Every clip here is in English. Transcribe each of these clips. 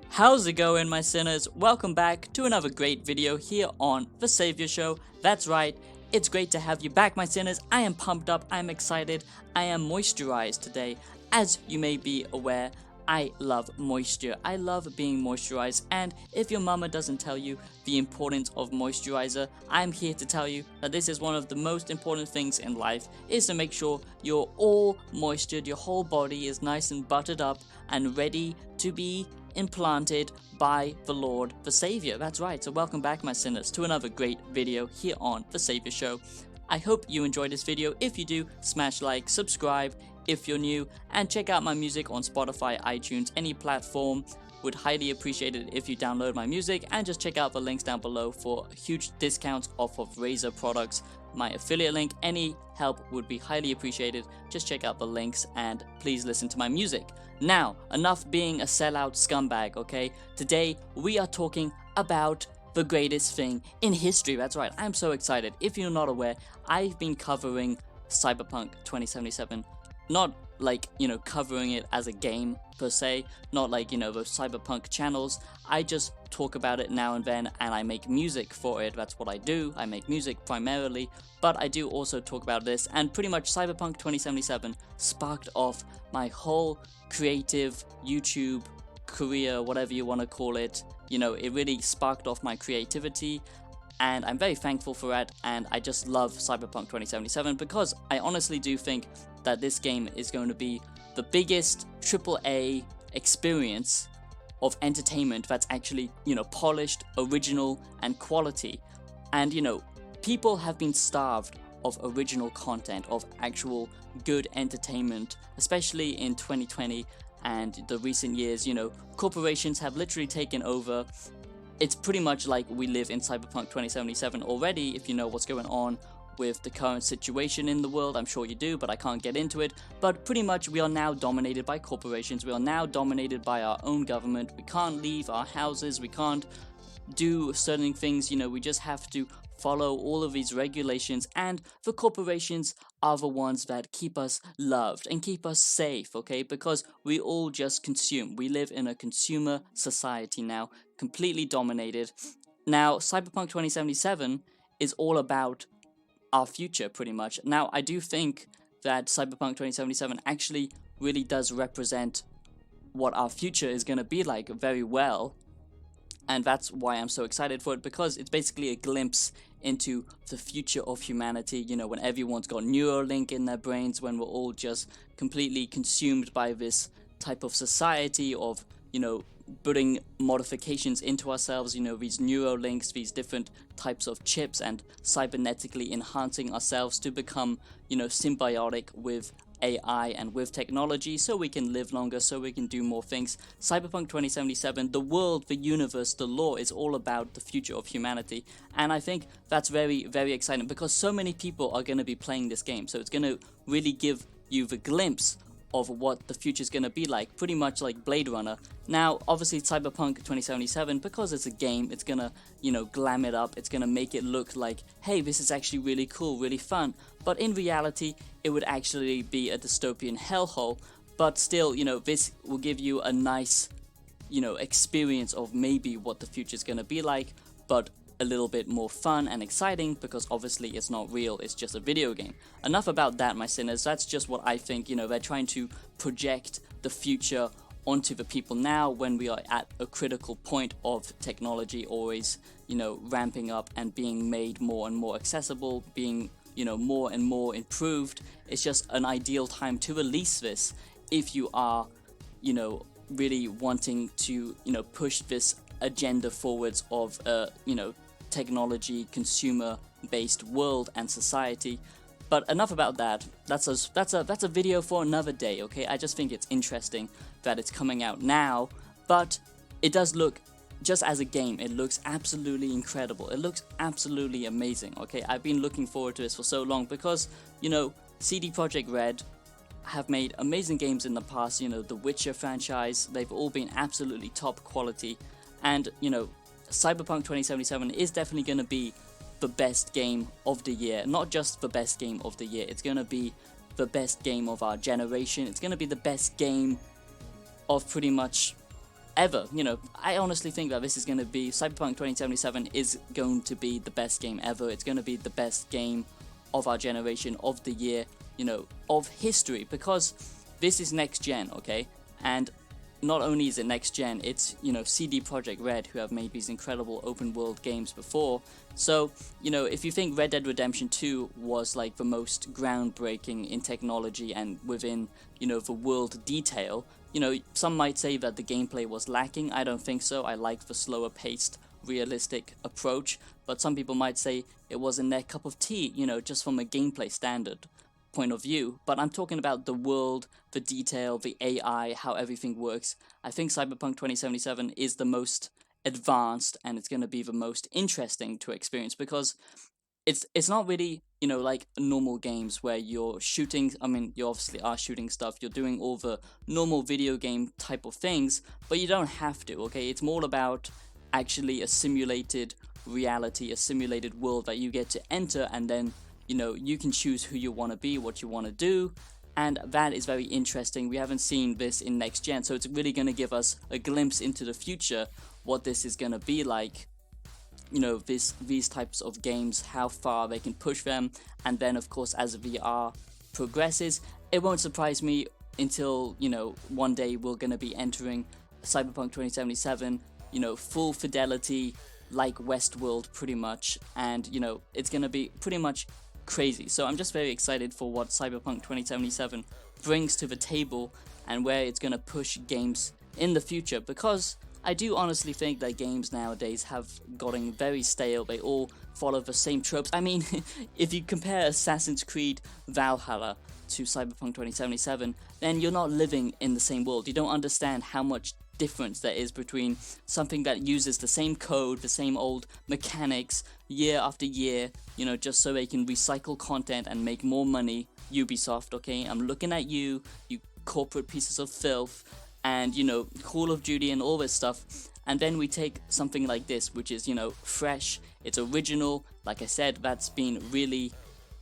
How's it going, my sinners? Welcome back to another great video here on The Savior Show. That's right, it's great to have you back, my sinners. I am pumped up, I'm excited, I am moisturized today. As you may be aware, I love moisture. I love being moisturized, and if your mama doesn't tell you the importance of moisturizer, I'm here to tell you that this is one of the most important things in life, is to make sure you're all moistured, your whole body is nice and buttered up and ready to be implanted by the Lord, the Savior. That's right, so welcome back, my sinners, to another great video here on The Savior Show. I hope you enjoyed this video. If you do, smash like, subscribe if you're new, and check out my music on Spotify, iTunes, any platform. Would highly appreciate it if you download my music, and just check out the links down below for huge discounts off of Razer products. My affiliate link, any help would be highly appreciated. Just check out the links and please listen to my music. Now, enough being a sellout scumbag, okay? Today we are talking about the greatest thing in history. That's right, I'm so excited. If you're not aware, I've been covering Cyberpunk 2077. Not like, covering it as a game per se, not like, those Cyberpunk channels. I just talk about it now and then, and I make music for it. That's what I do. I make music primarily, but I do also talk about this, and pretty much Cyberpunk 2077 sparked off my whole creative YouTube career, whatever you want to call it. It really sparked off my creativity, and I'm very thankful for that, and I just love Cyberpunk 2077 because I honestly do think that this game is going to be the biggest AAA experience of entertainment that's actually, polished, original, and quality. And, people have been starved of original content, of actual good entertainment, especially in 2020 and the recent years. Corporations have literally taken over. It's pretty much like we live in Cyberpunk 2077 already, if you know what's going on with the current situation in the world. I'm sure you do, but I can't get into it. But pretty much we are now dominated by corporations. We are now dominated by our own government. We can't leave our houses. We can't do certain things. We just have to follow all of these regulations, and the corporations are the ones that keep us loved and keep us safe, okay? Because we all just consume. We live in a consumer society now, completely dominated. Now, Cyberpunk 2077 is all about our future, pretty much. Now, I do think that Cyberpunk 2077 actually really does represent what our future is going to be like very well, and that's why I'm so excited for it, because it's basically a glimpse into the future of humanity, when everyone's got Neuralink in their brains, when we're all just completely consumed by this type of society of, putting modifications into ourselves, these Neuralinks, these different types of chips, and cybernetically enhancing ourselves to become, symbiotic with AI and with technology, so we can live longer, so we can do more things. Cyberpunk 2077, the world, the universe, the lore is all about the future of humanity, and I think that's very, very exciting because so many people are going to be playing this game, so it's going to really give you the glimpse of what the future is going to be like, pretty much like Blade Runner. Now, obviously, Cyberpunk 2077, because it's a game, it's going to, glam it up, it's going to make it look like, hey, this is actually really cool, really fun, but in reality, it would actually be a dystopian hellhole, but still, this will give you a nice, experience of maybe what the future is going to be like, but a little bit more fun and exciting, because obviously it's not real, it's just a video game. Enough about that, my sinners. That's just what I think. They're trying to project the future onto the people now, when we are at a critical point of technology always, ramping up and being made more and more accessible, being, more and more improved. It's just an ideal time to release this if you are, really wanting to, push this agenda forwards of, technology, consumer-based world and society. But enough about that. That's a video for another day, okay? I just think it's interesting that it's coming out now, but it does look, just as a game, it looks absolutely incredible. It looks absolutely amazing, okay? I've been looking forward to this for so long because, CD Projekt Red have made amazing games in the past, the Witcher franchise, they've all been absolutely top quality, and, Cyberpunk 2077 is definitely going to be the best game of the year. Not just the best game of the year, it's going to be the best game of our generation. It's going to be the best game of pretty much ever. I honestly think that this is going to be, Cyberpunk 2077 is going to be the best game ever. It's going to be the best game of our generation, of the year, of history, because this is next gen, okay? And not only is it next gen, it's, CD Projekt Red, who have made these incredible open world games before. So, if you think Red Dead Redemption 2 was like the most groundbreaking in technology and within, the world detail, some might say that the gameplay was lacking. I don't think so. I like the slower paced, realistic approach, but some people might say it wasn't their cup of tea, just from a gameplay standard point of view. But I'm talking about the world, the detail, the AI, how everything works. I think Cyberpunk 2077 is the most advanced, and it's going to be the most interesting to experience, because it's not really, like normal games where you're shooting. I mean, you obviously are shooting stuff, you're doing all the normal video game type of things, but you don't have to, okay? It's more about actually a simulated reality, a simulated world that you get to enter, and then you can choose who you want to be, what you want to do, and that is very interesting. We haven't seen this in next gen, so it's really going to give us a glimpse into the future, what this is going to be like. These types of games, how far they can push them, and then of course as VR progresses, it won't surprise me until one day we're going to be entering Cyberpunk 2077, full fidelity like Westworld pretty much, and it's going to be pretty much crazy. So I'm just very excited for what Cyberpunk 2077 brings to the table and where it's going to push games in the future, because I do honestly think that games nowadays have gotten very stale. They all follow the same tropes. I mean, if you compare Assassin's Creed Valhalla to Cyberpunk 2077, then you're not living in the same world. You don't understand how much difference there is between something that uses the same code, the same old mechanics year after year, just so they can recycle content and make more money. Ubisoft, okay? I'm looking at you, you corporate pieces of filth, and Call of Duty and all this stuff, and then we take something like this, which is fresh, it's original. Like I said, that's been really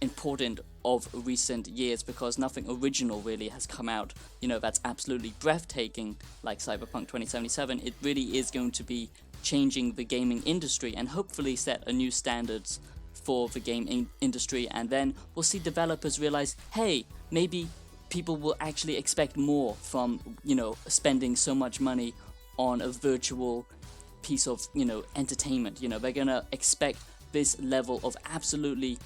important of recent years, because nothing original really has come out that's absolutely breathtaking like Cyberpunk 2077. It really is going to be changing the gaming industry and hopefully set a new standards for the game industry, and then we'll see developers realize, hey, maybe people will actually expect more from spending so much money on a virtual piece of entertainment. They're gonna expect this level of absolutely,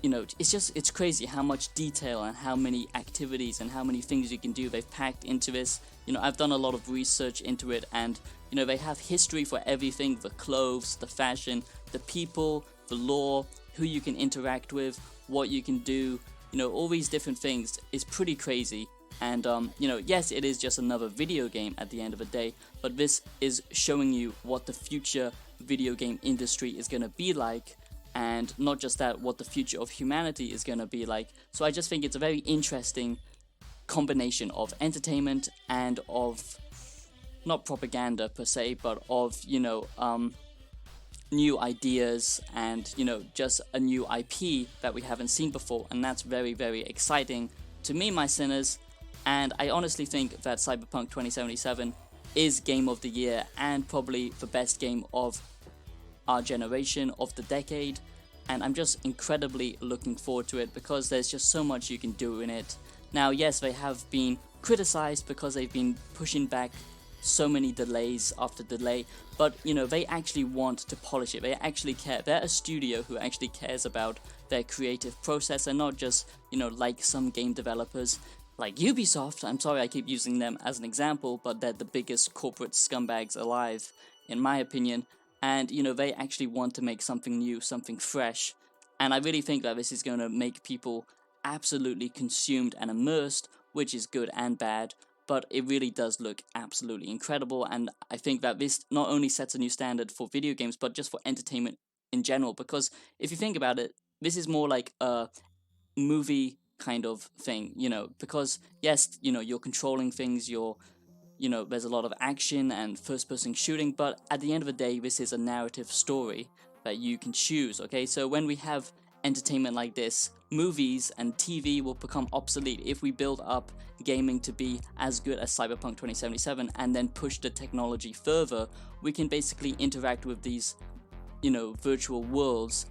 it's crazy how much detail and how many activities and how many things you can do they've packed into this. I've done a lot of research into it, and they have history for everything: the clothes, the fashion, the people, the lore, who you can interact with, what you can do. All these different things is pretty crazy. And yes, it is just another video game at the end of the day, but this is showing you what the future video game industry is going to be like, and not just that, what the future of humanity is going to be like. So I just think it's a very interesting combination of entertainment and of, not propaganda per se, but of new ideas and just a new IP that we haven't seen before, and that's very, very exciting to me, my sinners. And I honestly think that Cyberpunk 2077 is game of the year, and probably the best game of our generation, of the decade, and I'm just incredibly looking forward to it, because there's just so much you can do in it. Now, yes, they have been criticized because they've been pushing back so many delays after delay, but they actually want to polish it. They actually care. They're a studio who actually cares about their creative process, and not just like some game developers like Ubisoft. I'm sorry I keep using them as an example, but they're the biggest corporate scumbags alive in my opinion. And they actually want to make something new, something fresh, and I really think that this is going to make people absolutely consumed and immersed, which is good and bad. But it really does look absolutely incredible, and I think that this not only sets a new standard for video games, but just for entertainment in general, because if you think about it, this is more like a movie kind of thing, because yes, you're controlling things, there's a lot of action and first-person shooting, but at the end of the day, this is a narrative story that you can choose, okay? So when we have entertainment like this, movies and TV will become obsolete. If we build up gaming to be as good as Cyberpunk 2077 and then push the technology further, we can basically interact with these, virtual worlds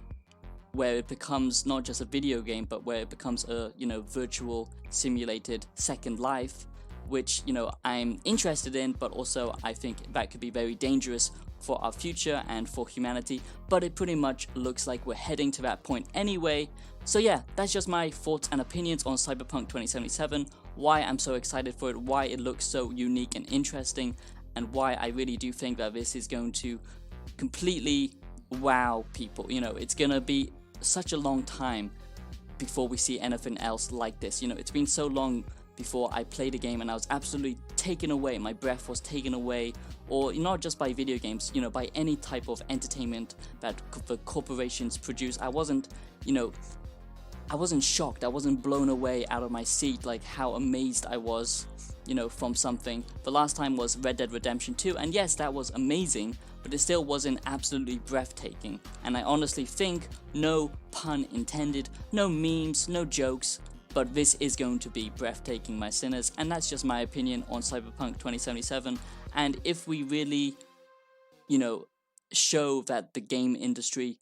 where it becomes not just a video game, but where it becomes a, virtual simulated second life, which, I'm interested in, but also I think that could be very dangerous for our future and for humanity. But it pretty much looks like we're heading to that point anyway. So yeah, that's just my thoughts and opinions on Cyberpunk 2077, why I'm so excited for it, why it looks so unique and interesting, and why I really do think that this is going to completely wow people. It's gonna be such a long time before we see anything else like this. It's been so long before I played a game and I was absolutely taken away, my breath was taken away, or not just by video games, by any type of entertainment that the corporations produce. I wasn't shocked, I wasn't blown away out of my seat like how amazed I was, from something. The last time was Red Dead Redemption 2, and yes, that was amazing, but it still wasn't absolutely breathtaking. And I honestly think, no pun intended, no memes, no jokes, but this is going to be breathtaking, my sinners. And that's just my opinion on Cyberpunk 2077. And if we really, show that the game industry,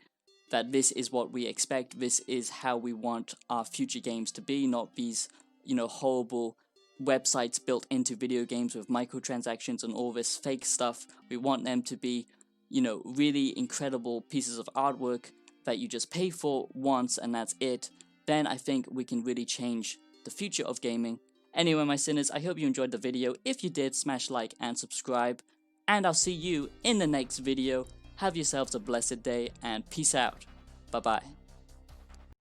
that this is what we expect, this is how we want our future games to be, not these, horrible websites built into video games with microtransactions and all this fake stuff. We want them to be, really incredible pieces of artwork that you just pay for once and that's it. Then I think we can really change the future of gaming. Anyway, my sinners, I hope you enjoyed the video. If you did, smash like and subscribe, and I'll see you in the next video. Have yourselves a blessed day and peace out. Bye bye.